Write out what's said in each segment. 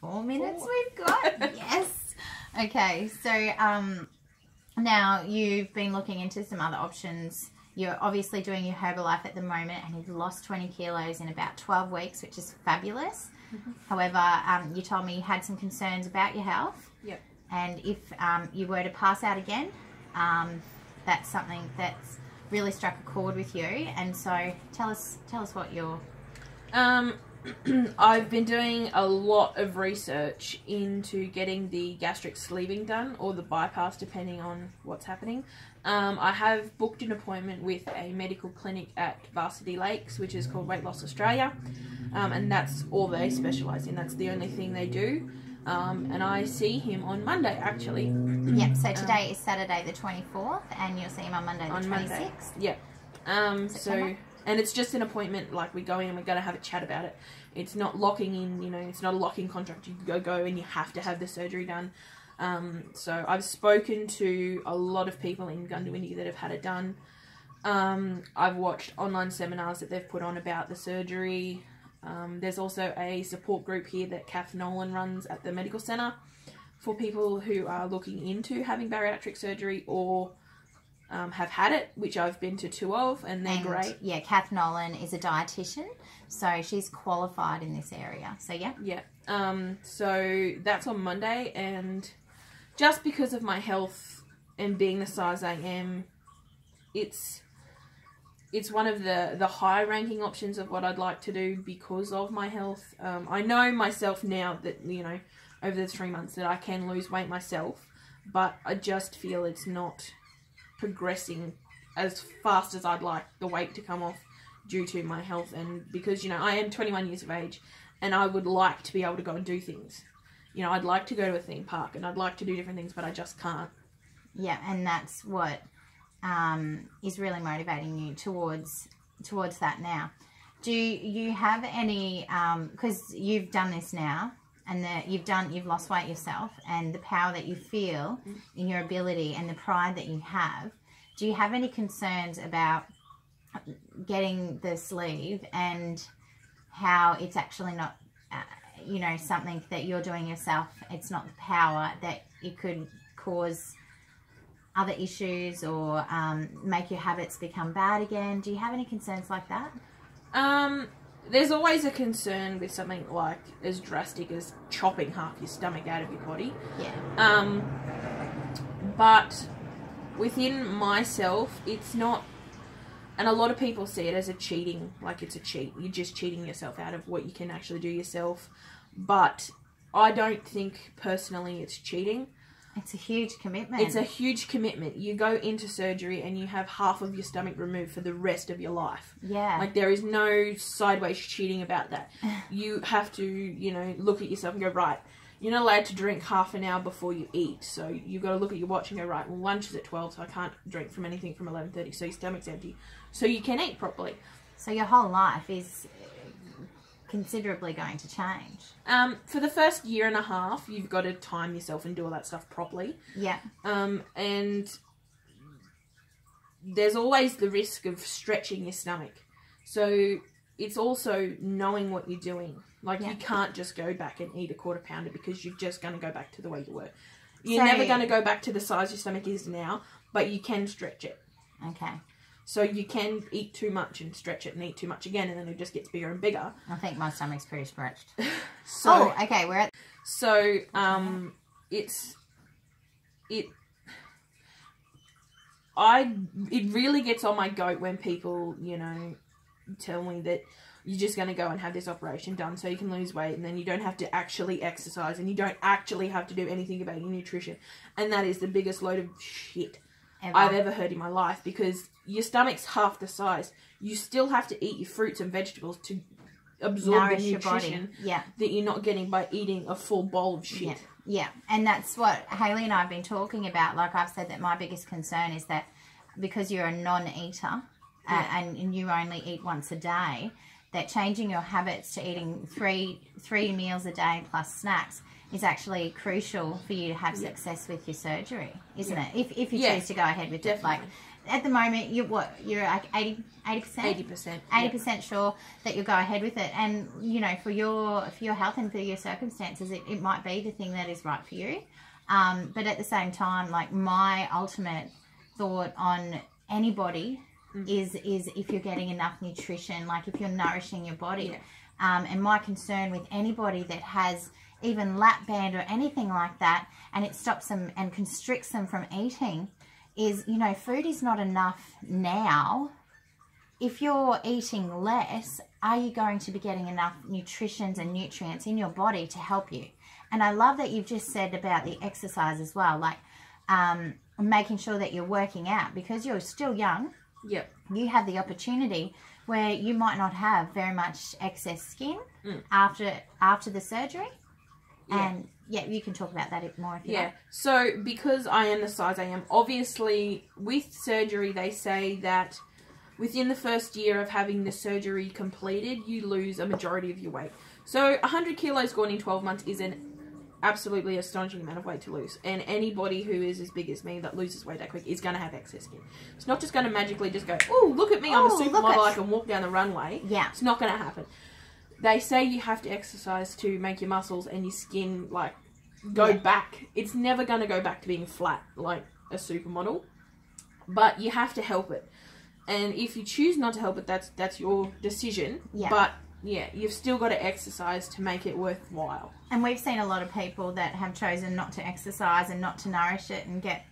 4 minutes we've got. Yes. Okay, so now you've been looking into some other options. You're obviously doing your Herbalife at the moment, and you've lost 20 kilos in about 12 weeks, which is fabulous. However, you told me you had some concerns about your health. Yep. And if you were to pass out again, that's something that's really struck a chord with you. And so tell us what you're... I've been doing a lot of research into getting the gastric sleeving done, or the bypass, depending on what's happening. I have booked an appointment with a medical clinic at Varsity Lakes, which is called Weight Loss Australia, and that's all they specialise in. That's the only thing they do. And I see him on Monday, actually. Yep, so today is Saturday the 24th, and you'll see him on Monday the 26th. Monday. Yep. So... And it's just an appointment, like we go in and we're going to have a chat about it. It's not locking in, you know, it's not a lock-in contract. You go and you have to have the surgery done. So I've spoken to a lot of people in Gundawindi that have had it done. I've watched online seminars that they've put on about the surgery. There's also a support group here that Kath Nolan runs at the medical centre for people who are looking into having bariatric surgery or... have had it, which I've been to 2 of, and they're great. Yeah, Kath Nolan is a dietitian, so she's qualified in this area. So yeah. Yeah. So that's on Monday, and just because of my health and being the size I am, it's one of the high-ranking options of what I'd like to do because of my health. I know myself now that, you know, over the 3 months that I can lose weight myself, but I just feel it's not progressing as fast as I'd like the weight to come off due to my health, and because, you know, I am 21 years of age and I would like to be able to go and do things. You know, I'd like to go to a theme park and I'd like to do different things, but I just can't. Yeah, and that's what is really motivating you towards that now. Do you have any, because you've done this now, and you've lost weight yourself, and the power that you feel in your ability and the pride that you have, do you have any concerns about getting the sleeve and how it's actually not, you know, something that you're doing yourself? It's not the power that it could cause other issues or make your habits become bad again. Do you have any concerns like that? There's always a concern with something like as drastic as chopping half your stomach out of your body. Yeah. But within myself, it's not, and a lot of people see it as a cheating, like it's a cheat. You're just cheating yourself out of what you can actually do yourself. But I don't think personally it's cheating. It's a huge commitment. It's a huge commitment. You go into surgery and you have half of your stomach removed for the rest of your life. Yeah. Like, there is no sideways cheating about that. You have to, you know, look at yourself and go, right, you're not allowed to drink half an hour before you eat. So you've got to look at your watch and go, right, well, lunch is at 12, so I can't drink from anything from 11:30. So your stomach's empty. So you can eat properly. So your whole life is considerably going to change. For the first year and a half, you've got to time yourself and do all that stuff properly. Yeah. And there's always the risk of stretching your stomach. So it's also knowing what you're doing. Like, you can't just go back and eat a quarter pounder because you're just going to go back to the way you were. You're never going to go back to the size your stomach is now, but you can stretch it. Okay. So you can eat too much and stretch it and eat too much again, and then it just gets bigger and bigger. I think my stomach's pretty stretched. So, okay, we're at... So, it really gets on my goat when people, you know, tell me that you're just going to go and have this operation done so you can lose weight, and then you don't have to actually exercise, and you don't actually have to do anything about your nutrition. And that is the biggest load of shit I've ever heard in my life, because your stomach's half the size. You still have to eat your fruits and vegetables to absorb the nutrition that you're not getting by eating a full bowl of shit. Yeah, and that's what Heyley and I have been talking about. Like, I've said that my biggest concern is that because you're a non-eater and you only eat once a day, that changing your habits to eating three meals a day plus snacks is actually crucial for you to have success with your surgery, isn't it? If you choose to go ahead with it. Like, at the moment, you're like 80%? 80%. 80% sure that you'll go ahead with it. And, you know, for your health and for your circumstances, it might be the thing that is right for you. But at the same time, like, my ultimate thought on anybody is if you're getting enough nutrition, like if you're nourishing your body. And my concern with anybody that has even lap band or anything like that, and it stops them and constricts them from eating, is, you know, food is not enough now. If you're eating less, are you going to be getting enough nutrition and nutrients in your body to help you? And I love that you've just said about the exercise as well, like making sure that you're working out, because you're still young. Yep. You have the opportunity where you might not have very much excess skin after the surgery. And yeah, you can talk about that more if you like. So because I am the size I am, obviously with surgery they say that within the first year of having the surgery completed, you lose a majority of your weight. So 100 kilos gone in 12 months is an absolutely astonishing amount of weight to lose. And anybody who is as big as me that loses weight that quick is going to have excess skin. It's not just going to magically just go, oh, look at me, I'm a supermodel, I can walk down the runway. Yeah. It's not going to happen. They say you have to exercise to make your muscles and your skin, like, go back. It's never going to go back to being flat like a supermodel. But you have to help it. And if you choose not to help it, that's your decision. Yeah. But yeah, you've still got to exercise to make it worthwhile. And we've seen a lot of people that have chosen not to exercise and not to nourish it and get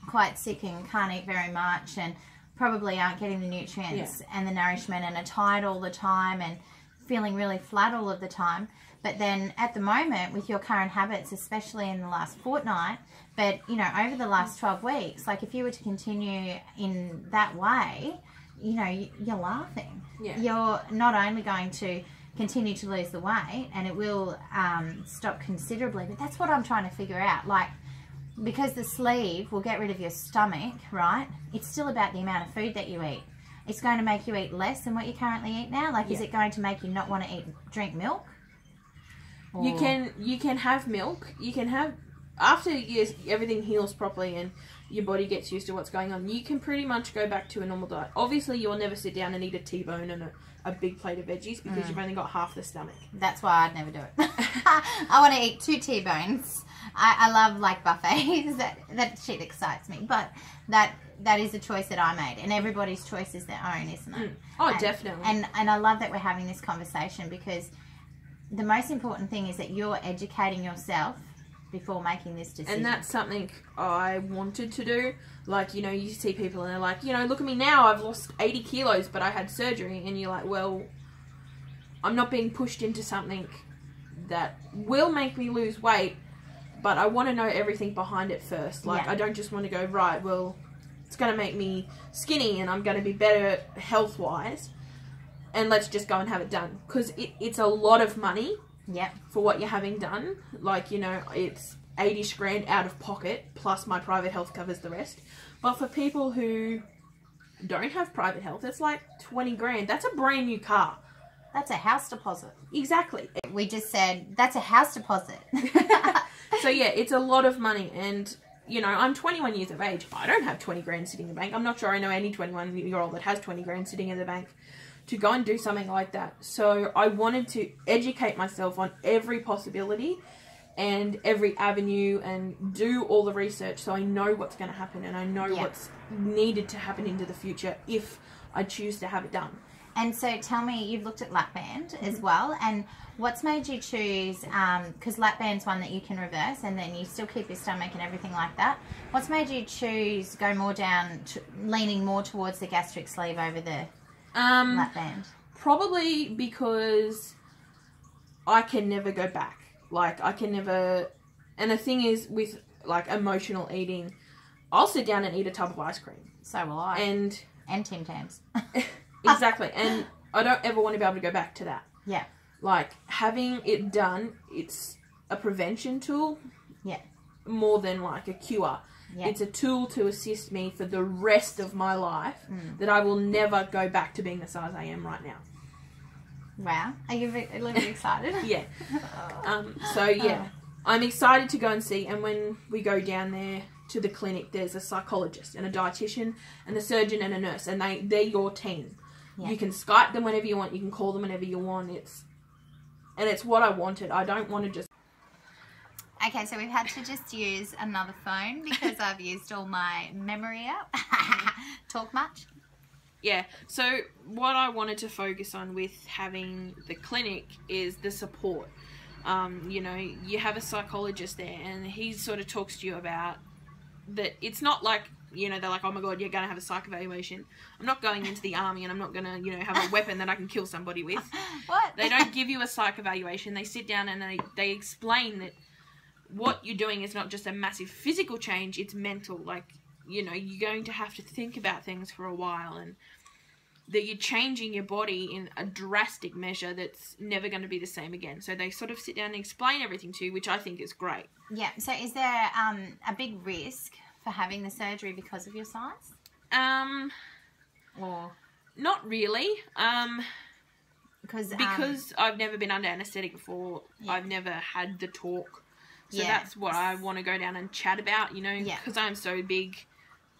quite sick and can't eat very much and probably aren't getting the nutrients and the nourishment and are tired all the time and feeling really flat all of the time. But then at the moment, with your current habits, especially in the last fortnight, but, you know, over the last 12 weeks, like if you were to continue in that way, you know, you're laughing. Yeah. You're not only going to continue to lose the weight, and it will stop considerably, but that's what I'm trying to figure out. Like, because the sleeve will get rid of your stomach, right? It's still about the amount of food that you eat. It's going to make you eat less than what you currently eat now. Like, is it going to make you not want to drink milk? Or... You can have milk. You can have, after everything heals properly and your body gets used to what's going on, you can pretty much go back to a normal diet. Obviously, you'll never sit down and eat a T-bone and a big plate of veggies because you've only got half the stomach. That's why I'd never do it. I want to eat 2 T-bones. I love, like, buffets. That shit excites me. But that is a choice that I made. And everybody's choice is their own, isn't it? Oh, definitely. And I love that we're having this conversation, because the most important thing is that you're educating yourself before making this decision. And that's something I wanted to do. Like, you know, you see people and they're like, you know, look at me now, I've lost 80 kilos, but I had surgery. And you're like, well, I'm not being pushed into something that will make me lose weight, but I want to know everything behind it first. Like, I don't just want to go, right, well, it's going to make me skinny and I'm going to be better health-wise, and let's just go and have it done. Because it's a lot of money. Yep. For what you're having done. Like, you know, it's 80 grand out of pocket, plus my private health covers the rest. But for people who don't have private health, it's like 20 grand. That's a brand new car. That's a house deposit. Exactly. We just said, that's a house deposit. So yeah, it's a lot of money. And, you know, I'm 21 years of age. I don't have 20 grand sitting in the bank. I'm not sure I know any 21-year-old that has 20 grand sitting in the bank to go and do something like that. So I wanted to educate myself on every possibility and every avenue and do all the research so I know what's going to happen and I know what's needed to happen into the future if I choose to have it done. And so tell me, you've looked at lap band as well, and what's made you choose, because lap band's one that you can reverse and then you still keep your stomach and everything like that. What's made you choose, go more down, leaning more towards the gastric sleeve over the lap band? Probably because I can never go back. Like, I can never... And the thing is, with, like, emotional eating, I'll sit down and eat a tub of ice cream. So will I. And Tim Tams. Exactly. And I don't ever want to be able to go back to that. Yeah. Like, having it done, it's a prevention tool. Yeah. More than, like, a cure. Yeah. It's a tool to assist me for the rest of my life that I will never go back to being the size I am right now. Wow. Are you a little bit excited? Yeah. So, yeah. I'm excited to go and see. And when we go down there, to the clinic, there's a psychologist and a dietitian and a surgeon and a nurse, and they're your team. Yeah. You can Skype them whenever you want. You can call them whenever you want. It's what I wanted. I don't want to just... Okay, so we've had to just use another phone because I've used all my memory up. Talk much? Yeah, so what I wanted to focus on with having the clinic is the support. You know, you have a psychologist there, and he sort of talks to you about that. It's not like, you know, they're like, oh my God, you're going to have a psych evaluation. I'm not going into the army and I'm not going to, you know, have a weapon that I can kill somebody with. What? They don't give you a psych evaluation. They sit down and they explain that what you're doing is not just a massive physical change, it's mental. Like, you know, you're going to have to think about things for a while, and that you're changing your body in a drastic measure that's never going to be the same again. So they sort of sit down and explain everything to you, which I think is great. Yeah. So is there a big risk for having the surgery because of your size? Or not really. Because I've never been under anaesthetic before. Yeah. I've never had the talk. So that's what I want to go down and chat about, you know, because I'm so big.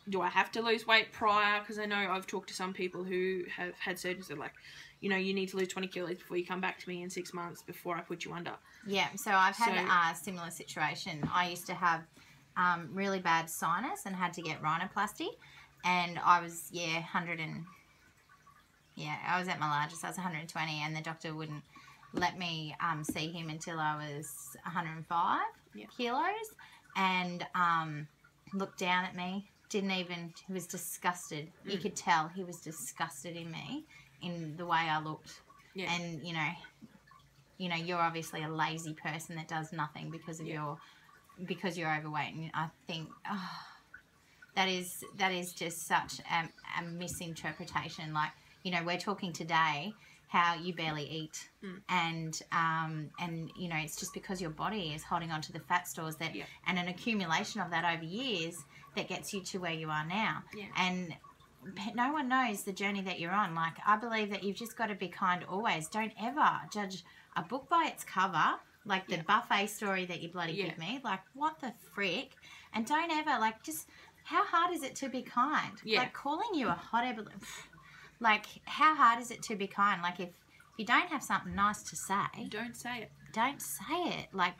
Do I have to lose weight prior? Because I know I've talked to some people who have had surgeries that are like, you know, you need to lose 20 kilos before you come back to me in 6 months before I put you under. Yeah, so I've had a similar situation. I used to have really bad sinus and had to get rhinoplasty, and I was, I was at my largest. I was 120, and the doctor wouldn't let me see him until I was 105 kilos, and looked down at me. He was disgusted. You could tell he was disgusted in me, in the way I looked. Yeah. And, you know, you're obviously a lazy person that does nothing because of because you're overweight. And I think, that is just such a misinterpretation. Like, you know, we're talking today how you barely eat, and you know, it's just because your body is holding on to the fat stores that, and an accumulation of that over years that gets you to where you are now. Yeah. And no one knows the journey that you're on. Like, I believe that you've just got to be kind always. Don't ever judge a book by its cover, like the buffet story that you bloody give me. Like, what the frick? And don't ever, like, just, how hard is it to be kind? Yeah. Like, calling you a hot air balloon. Like, how hard is it to be kind? Like, if you don't have something nice to say, don't say it. Don't say it. Like,